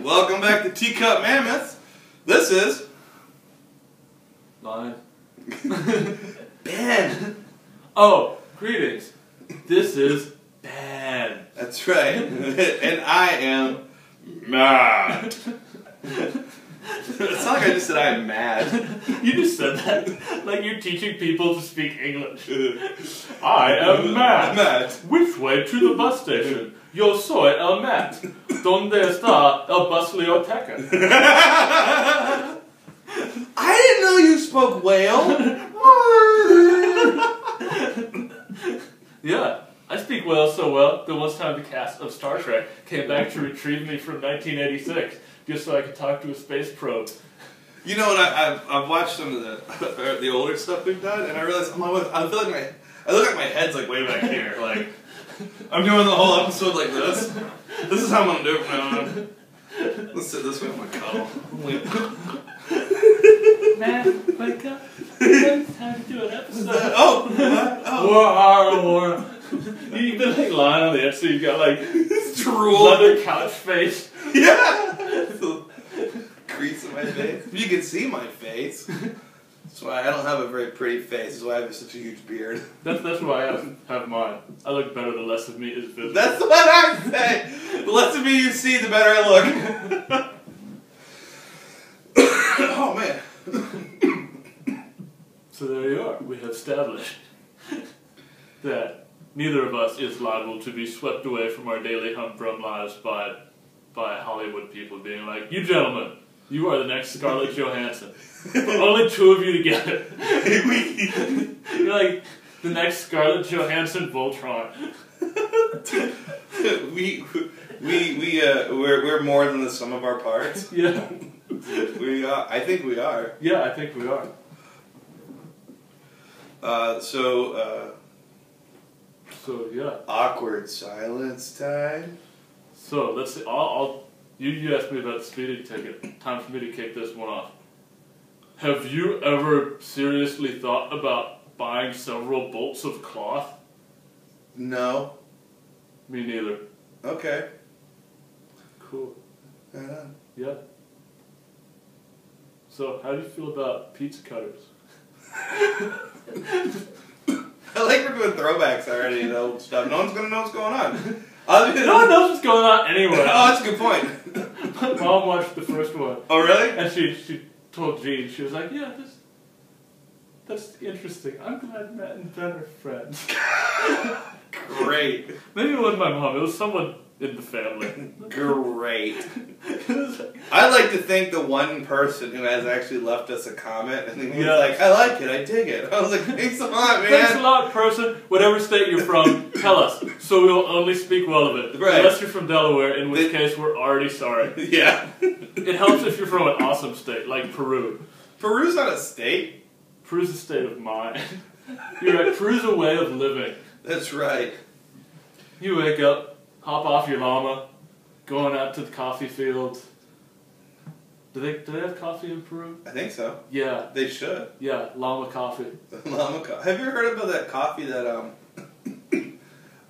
Welcome back to Teacup Mammoth. This is... Lion. Ben. Oh, greetings. This is Ben. That's right. And I am Matt. It's not like I just said I am mad. You just said that like you're teaching people to speak English. I am Matt. Which way to the bus station? Yo soy el Matt. Donde está el bus biblioteca? I didn't know you spoke whale. Yeah, I speak whale so well that once time the cast of Star Trek came back to retrieve me from 1986 just so I could talk to a space probe. You know what? I've watched some of the older stuff we've done, and I realized I feel like I look like my head's like way back here. Like I'm doing the whole episode like this. This is how I'm gonna do it from now on. Let's sit this way. I'm gonna cuddle. Man, wake up. It's time to do an episode. Oh. You've been like lying on the edge, so you've got like drool, leather couch face. Yeah. Crease in my face. You can see my face. That's why I don't have a very pretty face. That's why I have such a huge beard. That's why I have mine. I look better the less of me is visible. That's what I say. The less of me you see, the better I look. Oh man. So there you are. We have established that neither of us is liable to be swept away from our daily humdrum lives by Hollywood people being like, "You gentlemen, you are the next Scarlett Johansson. But only two of you together." You're like the next Scarlett Johansson Voltron. We're more than the sum of our parts. Yeah. We are. I think we are. Yeah, I think we are. So yeah. Awkward silence time. So let's see. You asked me about the speeding ticket. Time for me to kick this one off. Have you ever seriously thought about buying several bolts of cloth? No. Me neither. Okay. Cool. Right on. Yeah. So, how do you feel about pizza cutters? I like we're doing throwbacks already, stuff. No one's gonna know what's going on. No one knows what's going on anyway. Oh, that's a good point. My mom watched the first one. Oh, really? And she told Jean, she was like, "Yeah, that's interesting. I'm glad Matt and Ben are friends." Great. Maybe it wasn't my mom, it was someone in the family. Great. I'd like to thank the one person who has actually left us a comment and he was like, "I like it, I dig it." I was like, "Thanks a lot, man." Thanks a lot, person. Whatever state you're from, tell us, so we'll only speak well of it. Right. Unless you're from Delaware, in which case we're already sorry. Yeah. It helps if you're from an awesome state, like Peru. Peru's not a state. Peru's a state of mind. You're right, Peru's a way of living. That's right. You wake up, hop off your llama, going out to the coffee fields. Do they have coffee in Peru? I think so. Yeah. They should. Yeah, llama coffee. Llama coffee. Have you heard about that coffee that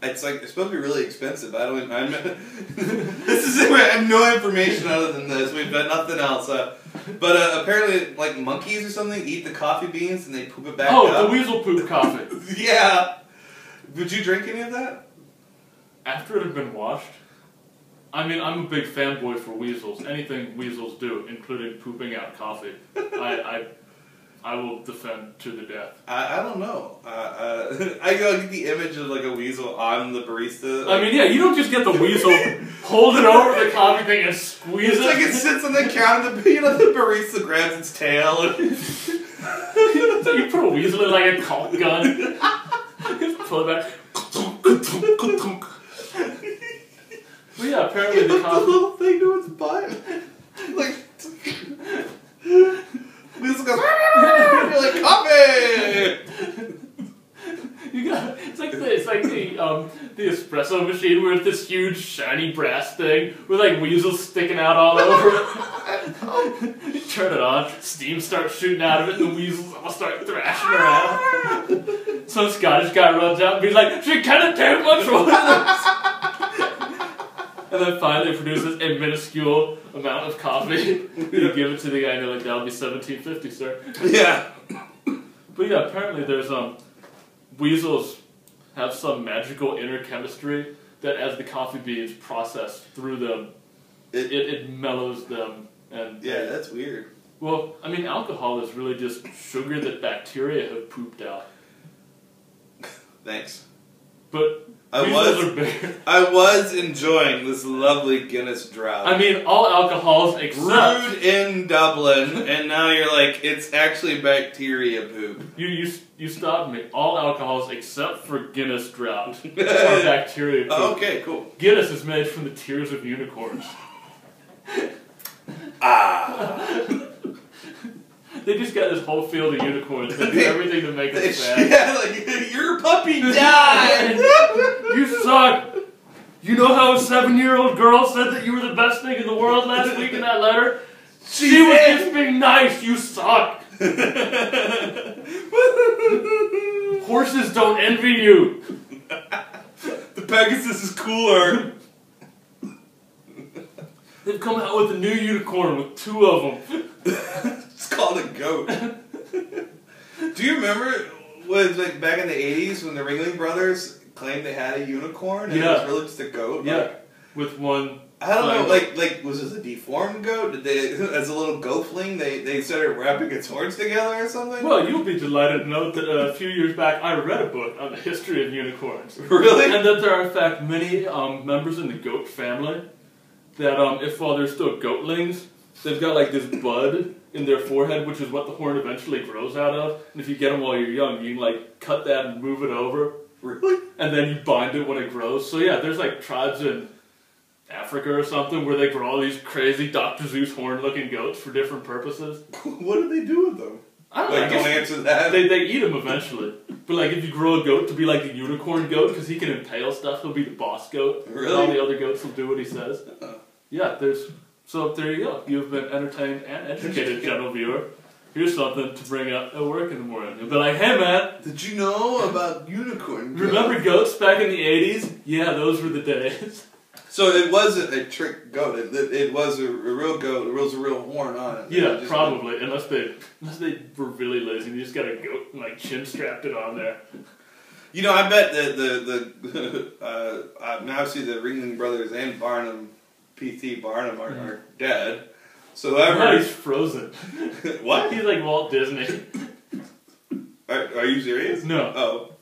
it's supposed to be really expensive. This is it. I have no information other than this. We've got nothing else. But apparently, like monkeys or something eat the coffee beans and they poop it back up. Oh, the weasel poop coffee. Yeah. Would you drink any of that? After it had been washed? I mean, I'm a big fanboy for weasels. Anything weasels do, including pooping out coffee, I will defend to the death. I don't know. I get the image of like a weasel on the barista. I mean, yeah, you don't just get the weasel, hold it over the coffee thing and squeeze it's it. Like it sits on the counter, the barista grabs its tail. And so you put a weasel in like a caulk gun. Just pull it back. Well, yeah, apparently the coffee... the little thing to its butt. Like... Weasel goes... You're like, coffee! It's like the espresso machine where it's this huge shiny brass thing with like weasels sticking out all over it. You turn it on, steam starts shooting out of it, and the weasels all start thrashing around. Some Scottish guy runs out and be like, "She can't take much more than this." And then finally it produces a minuscule amount of coffee. You give it to the guy and you're like, that'll be $17.50, sir. Yeah. But yeah, apparently there's weasels have some magical inner chemistry that as the coffee beans process through them, it mellows them. And yeah, that's weird. Well, I mean, alcohol is really just sugar that bacteria have pooped out. Thanks. But I was enjoying this lovely Guinness draught. I mean, all alcohols except... Brewed in Dublin, and now you're like, it's actually bacteria poop. You stopped me. All alcohols except for Guinness draught are bacteria poop. Oh, okay, cool. Guinness is made from the tears of unicorns. They just got this whole field of unicorns that do everything to make us sad. Yeah, like, your puppy died! You suck! You know how a 7-year-old girl said that you were the best thing in the world last week in that letter? She was just being nice, you suck! Horses don't envy you! The Pegasus is cooler. They've come out with a new unicorn with 2 of them. It's called a goat. Do you remember like back in the 80s when the Ringling Brothers claimed they had a unicorn and it was really just a goat? Yeah, like, with one... I don't know, like was this a deformed goat? Did they, as a little goatling, they started wrapping its horns together or something? Well, you'll be delighted to note that a few years back I read a book on the history of unicorns. Really? And that there are in fact many members in the goat family that if while they're still goatlings, they've got like this bud in their forehead, which is what the horn eventually grows out of. And if you get them while you're young, you can like cut that and move it over. Really? And then you bind it when it grows. So yeah, there's like tribes in Africa or something where they grow all these crazy Dr. Zeus horn-looking goats for different purposes. What do they do with them? I don't know. Like, don't answer that. They eat them eventually. But like if you grow a goat to be like the unicorn goat, because he can impale stuff, he'll be the boss goat. Really? And all the other goats will do what he says. Yeah, so there you go. You've been entertained and educated, general viewer. Here's something to bring up at work in the morning. You'll be like, hey man, did you know about unicorn goats? Remember goats back in the 80s? Yeah, those were the days. So it wasn't a trick goat. It was a real goat. There was a real horn on it. Yeah, probably. Unless they were really lazy and you just got a goat and like chin strapped it on there. You know, I bet obviously the Ringling Brothers and Barnum, P.T. Barnum are dead. So whoever... No, he's frozen. What? He's like Walt Disney. Are you serious? No. Oh.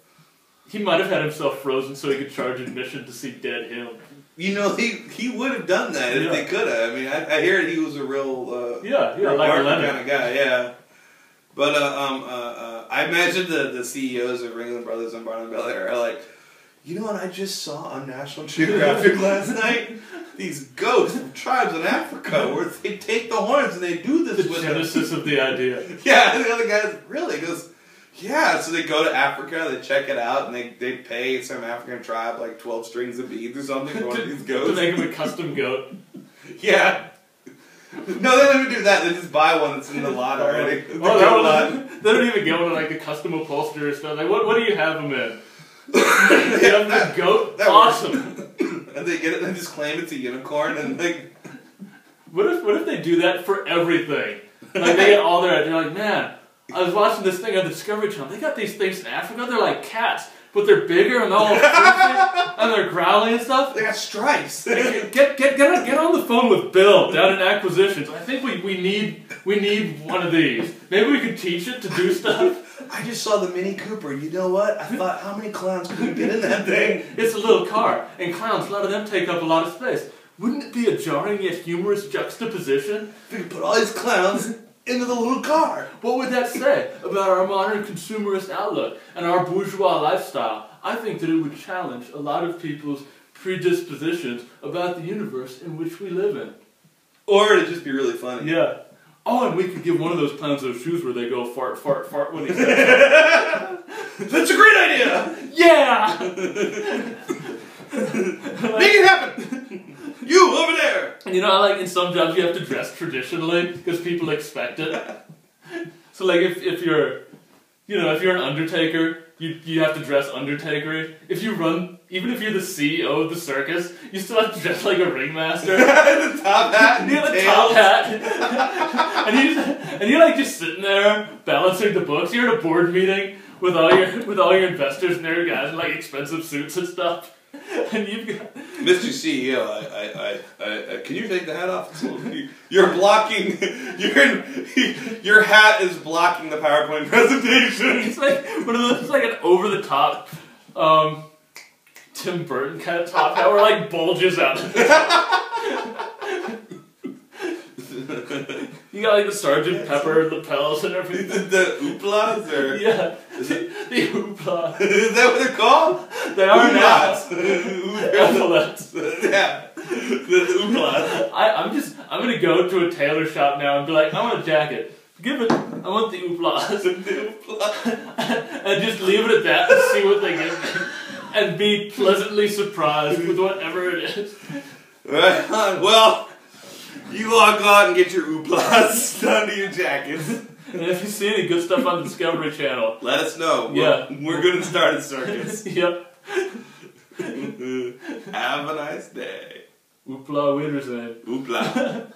He might have had himself frozen so he could charge admission to see dead him. You know, he would have done that if they could have. I mean, I hear he was a real real like art kind of guy, yeah. But I imagine the CEOs of Ringling Brothers and Barnum Belair are like, you know what I just saw on National Geographic last night? These goats from tribes in Africa where they take the horns and they do this with them. The genesis of the idea. Yeah, and the other guy really goes, yeah, so they go to Africa, they check it out, and they pay some African tribe like 12 strings of beads or something for one of these goats. To make him a custom goat. Yeah. No, they don't even do that. They just buy one that's in the lot already. They don't even get one of like the custom upholstery or stuff. Like, what do you have them in? You have the goat? Awesome. And they get it and just claim it's a unicorn and like... What if they do that for everything? Like they get all they're like, man, I was watching this thing on the Discovery Channel. They got these things in Africa. They're like cats, but they're bigger and all and they're growling and stuff. They got stripes. Get on the phone with Bill down in acquisitions. I think we need one of these. Maybe we could teach it to do stuff. I just saw the Mini Cooper. You know what? I thought, how many clowns could we get in that thing? It's a little car, and clowns, a lot of them take up a lot of space. Wouldn't it be a jarring yet humorous juxtaposition? We could put all these clowns into the little car. What would that say about our modern consumerist outlook and our bourgeois lifestyle? I think that it would challenge a lot of people's predispositions about the universe in which we live in. Or it'd just be really funny. Yeah. Oh, and we could give one of those clowns those shoes where they go fart, fart, fart when he says That's a great idea! Yeah! Make it happen! You, over there! And you know, like in some jobs you have to dress traditionally because people expect it. So like if you're you know, if you're an undertaker, you have to dress undertakery. If you run, even if you're the CEO of the circus, you still have to dress like a ringmaster. The top hat. You have a top hat, and you're like just sitting there balancing the books. You're in a board meeting with all your investors and their guys in like expensive suits and stuff. And you've got Mr. CEO, can you take the hat off? You're blocking. Your hat is blocking the PowerPoint presentation. It's like one of those, like an over the top, Tim Burton kind of top hat where like bulges out. You got like the Sgt. Pepper lapels and everything. The ooplas, or yeah, the oopla. Is that what they're called? They are now. Epaulets. Yeah, the ooplas. I'm gonna go to a tailor shop now and be like, I want a jacket. Give it. I want the ooplas. And just leave it at that and see what they give me, and be pleasantly surprised with whatever it is. Right on. Well. You all go out and get your ooplas done to your jackets. And if you see any good stuff on the Discovery Channel, let us know. Yeah. We're going to start a circus. Yep. Have a nice day. Oopla Wiedersehen. Oopla.